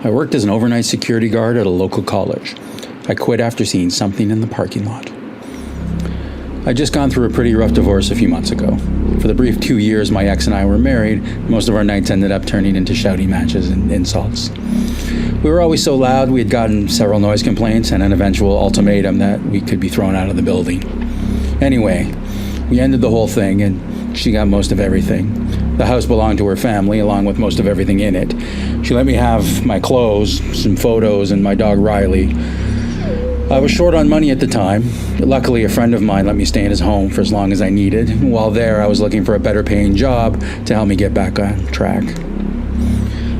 I worked as an overnight security guard at a local college. I quit after seeing something in the parking lot. I'd just gone through a pretty rough divorce a few months ago. For the brief 2 years my ex and I were married, most of our nights ended up turning into shouting matches and insults. We were always so loud we had gotten several noise complaints and an eventual ultimatum that we could be thrown out of the building. Anyway, we ended the whole thing and she got most of everything. The house belonged to her family, along with most of everything in it. She let me have my clothes, some photos, and my dog Riley. I was short on money at the time. Luckily, a friend of mine let me stay in his home for as long as I needed. While there, I was looking for a better paying job to help me get back on track.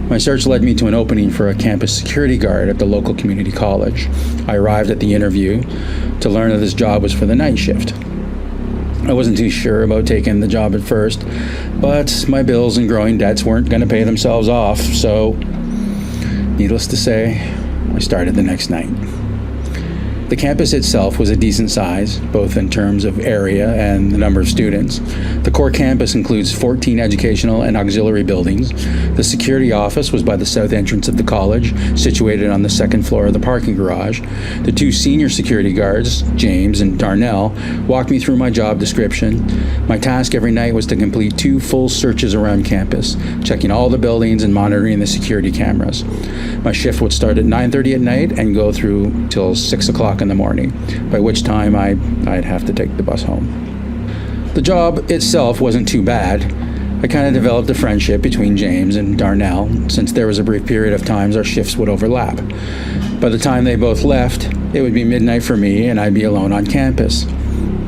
My search led me to an opening for a campus security guard at the local community college. I arrived at the interview to learn that this job was for the night shift. I wasn't too sure about taking the job at first, but my bills and growing debts weren't going to pay themselves off, so needless to say, I started the next night. The campus itself was a decent size, both in terms of area and the number of students. The core campus includes 14 educational and auxiliary buildings. The security office was by the south entrance of the college, situated on the second floor of the parking garage. The two senior security guards, James and Darnell, walked me through my job description. My task every night was to complete 2 full searches around campus, checking all the buildings and monitoring the security cameras. My shift would start at 9:30 at night and go through till 6 o'clock in the morning, by which time I'd have to take the bus home. The job itself wasn't too bad. I kind of developed a friendship between James and Darnell, since there was a brief period of times our shifts would overlap. By the time they both left, it would be midnight for me and I'd be alone on campus.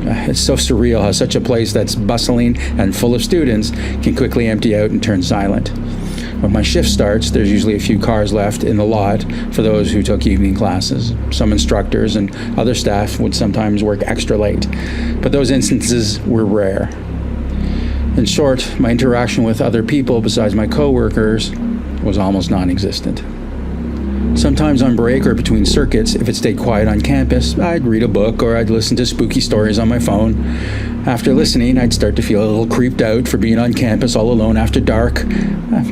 It's so surreal how such a place that's bustling and full of students can quickly empty out and turn silent. When my shift starts, there's usually a few cars left in the lot for those who took evening classes. Some instructors and other staff would sometimes work extra late, but those instances were rare. In short, my interaction with other people besides my coworkers was almost non-existent. Sometimes on break or between circuits, if it stayed quiet on campus, I'd read a book or I'd listen to spooky stories on my phone. After listening, I'd start to feel a little creeped out for being on campus all alone after dark,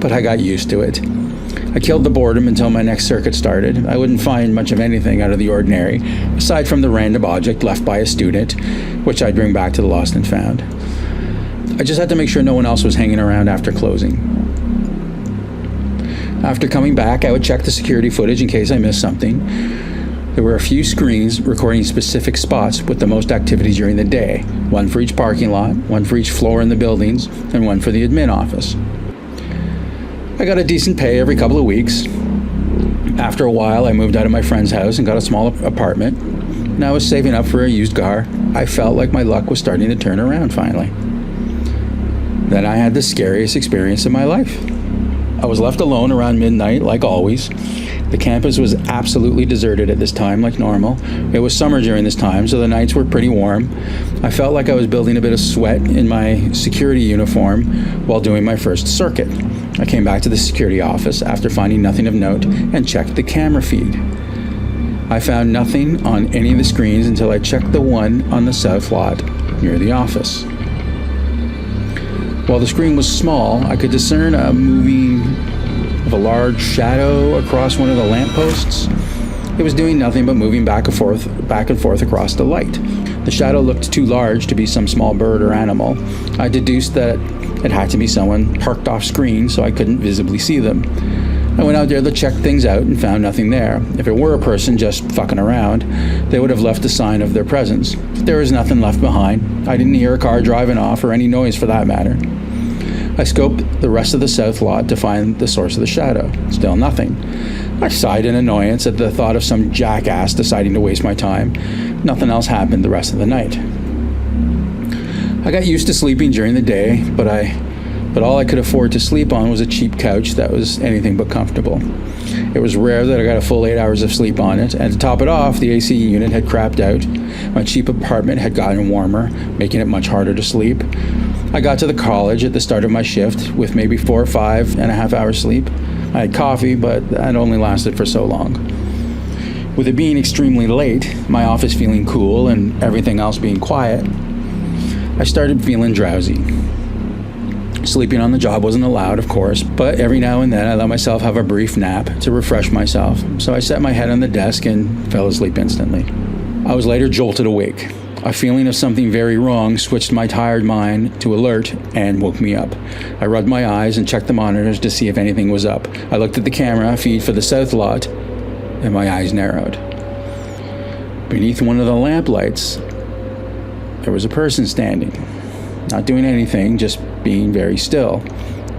but I got used to it. I killed the boredom until my next circuit started. I wouldn't find much of anything out of the ordinary, aside from the random object left by a student, which I'd bring back to the lost and found. I just had to make sure no one else was hanging around after closing. After coming back, I would check the security footage in case I missed something. There were a few screens recording specific spots with the most activity during the day, one for each parking lot, one for each floor in the buildings, and one for the admin office. I got a decent pay every couple of weeks. After a while, I moved out of my friend's house and got a small apartment, and I was saving up for a used car. I felt like my luck was starting to turn around finally. Then I had the scariest experience of my life. I was left alone around midnight, like always. The campus was absolutely deserted at this time, like normal. It was summer during this time, so the nights were pretty warm. I felt like I was building a bit of sweat in my security uniform while doing my first circuit. I came back to the security office after finding nothing of note and checked the camera feed. I found nothing on any of the screens until I checked the one on the south lot near the office. While the screen was small, I could discern a moving of a large shadow across one of the lampposts. It was doing nothing but moving back and forth across the light. The shadow looked too large to be some small bird or animal. I deduced that it had to be someone parked off screen, so I couldn't visibly see them. I went out there to check things out and found nothing there. If it were a person just fucking around, they would have left a sign of their presence. There was nothing left behind. I didn't hear a car driving off or any noise for that matter. I scoped the rest of the south lot to find the source of the shadow. Still nothing. I sighed in annoyance at the thought of some jackass deciding to waste my time. Nothing else happened the rest of the night. I got used to sleeping during the day, but all I could afford to sleep on was a cheap couch that was anything but comfortable. It was rare that I got a full 8 hours of sleep on it, and to top it off, the AC unit had crapped out. My cheap apartment had gotten warmer, making it much harder to sleep. I got to the college at the start of my shift with maybe 4 or 5.5 hours sleep. I had coffee, but that only lasted for so long. With it being extremely late, my office feeling cool, and everything else being quiet, I started feeling drowsy. Sleeping on the job wasn't allowed, of course, but every now and then I let myself have a brief nap to refresh myself, so I set my head on the desk and fell asleep instantly. I was later jolted awake. A feeling of something very wrong switched my tired mind to alert and woke me up. I rubbed my eyes and checked the monitors to see if anything was up. I looked at the camera feed for the south lot, and my eyes narrowed. Beneath one of the lamplights, there was a person standing, not doing anything, just being very still.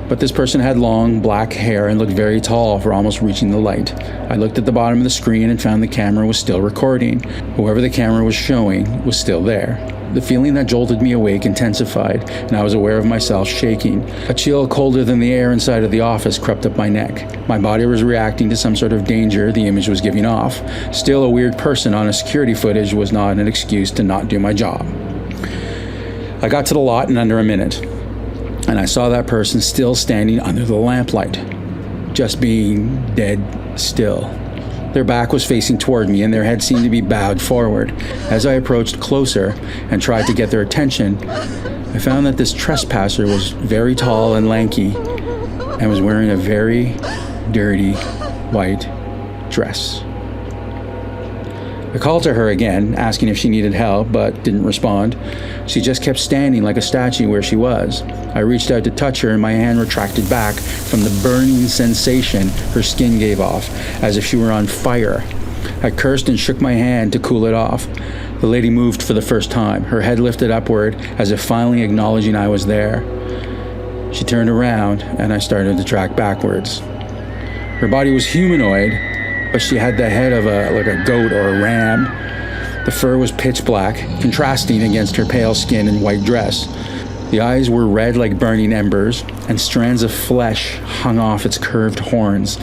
But this person had long, black hair and looked very tall for almost reaching the light. I looked at the bottom of the screen and found the camera was still recording. Whoever the camera was showing was still there. The feeling that jolted me awake intensified, and I was aware of myself shaking. A chill colder than the air inside of the office crept up my neck. My body was reacting to some sort of danger the image was giving off. Still, a weird person on a security footage was not an excuse to not do my job. I got to the lot in under a minute, and I saw that person still standing under the lamplight, just being dead still. Their back was facing toward me, and their head seemed to be bowed forward. As I approached closer and tried to get their attention, I found that this trespasser was very tall and lanky and was wearing a very dirty white dress. I called to her again, asking if she needed help, but didn't respond. She just kept standing like a statue where she was. I reached out to touch her, and my hand retracted back from the burning sensation her skin gave off, as if she were on fire. I cursed and shook my hand to cool it off. The lady moved for the first time, her head lifted upward, as if finally acknowledging I was there. She turned around, and I started to track backwards. Her body was humanoid, but she had the head of a goat or a ram. The fur was pitch black, contrasting against her pale skin and white dress. The eyes were red like burning embers, and strands of flesh hung off its curved horns.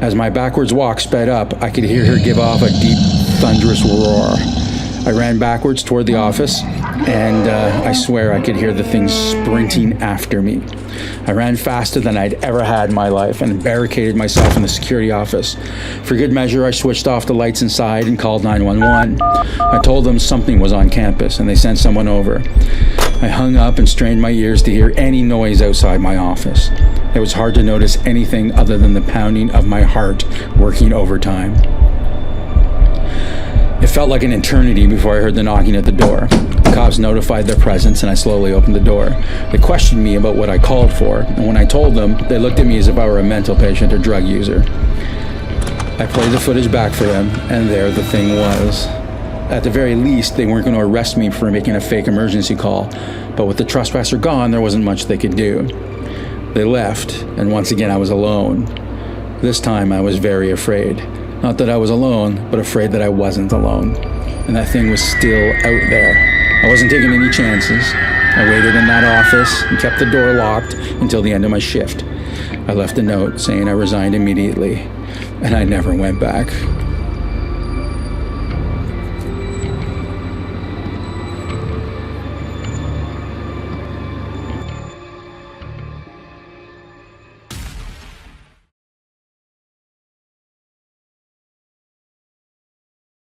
As my backwards walk sped up, I could hear her give off a deep, thunderous roar. I ran backwards toward the office, and I swear I could hear the thing sprinting after me. I ran faster than I'd ever had in my life and barricaded myself in the security office. For good measure, I switched off the lights inside and called 911. I told them something was on campus, and they sent someone over. I hung up and strained my ears to hear any noise outside my office. It was hard to notice anything other than the pounding of my heart working overtime. It felt like an eternity before I heard the knocking at the door. The cops notified their presence, and I slowly opened the door. They questioned me about what I called for, and when I told them, they looked at me as if I were a mental patient or drug user. I played the footage back for them, and there the thing was. At the very least, they weren't going to arrest me for making a fake emergency call, but with the trespasser gone, there wasn't much they could do. They left, and once again I was alone. This time I was very afraid. Not that I was alone, but afraid that I wasn't alone. And that thing was still out there. I wasn't taking any chances. I waited in that office and kept the door locked until the end of my shift. I left a note saying I resigned immediately, and I never went back.